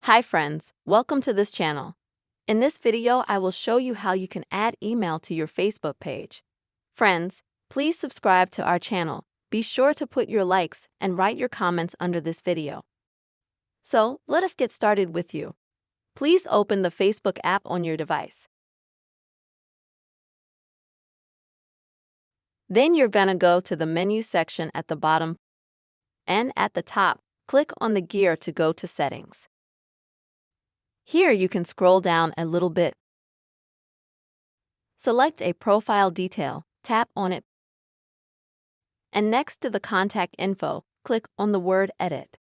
Hi friends, welcome to this channel. In this video, I will show you how you can add email to your Facebook page. Friends, please subscribe to our channel. Be sure to put your likes and write your comments under this video. So, let us get started with you. Please open the Facebook app on your device. Then you're gonna go to the menu section at the bottom, and at the top, click on the gear to go to Settings. Here you can scroll down a little bit. Select a profile detail, tap on it, and next to the contact info, click on the word Edit.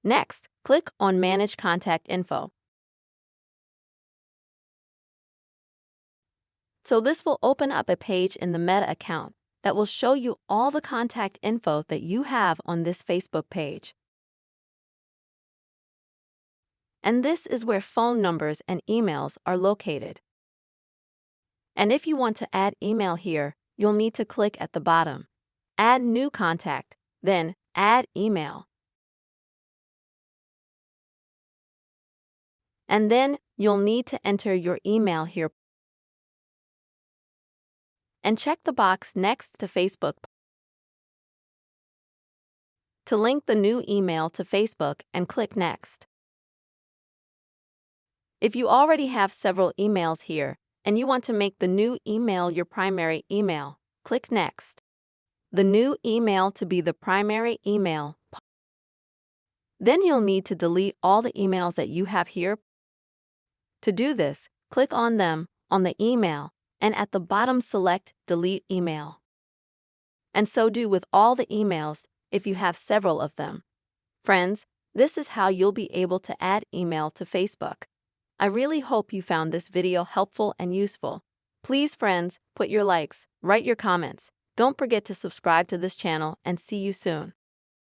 Next, click on Manage Contact Info. So this will open up a page in the Meta account that will show you all the contact info that you have on this Facebook page. And this is where phone numbers and emails are located. And if you want to add email here, you'll need to click at the bottom, Add New Contact, then Add Email. And then you'll need to enter your email here. And check the box next to Facebook to link the new email to Facebook and click Next. If you already have several emails here and you want to make the new email your primary email, click Next. The new email to be the primary email. Then you'll need to delete all the emails that you have here. To do this, click on them on the email and at the bottom select Delete Email. And so do with all the emails if you have several of them. Friends, this is how you'll be able to add email to Facebook. I really hope you found this video helpful and useful. Please, friends, put your likes, write your comments. Don't forget to subscribe to this channel and see you soon.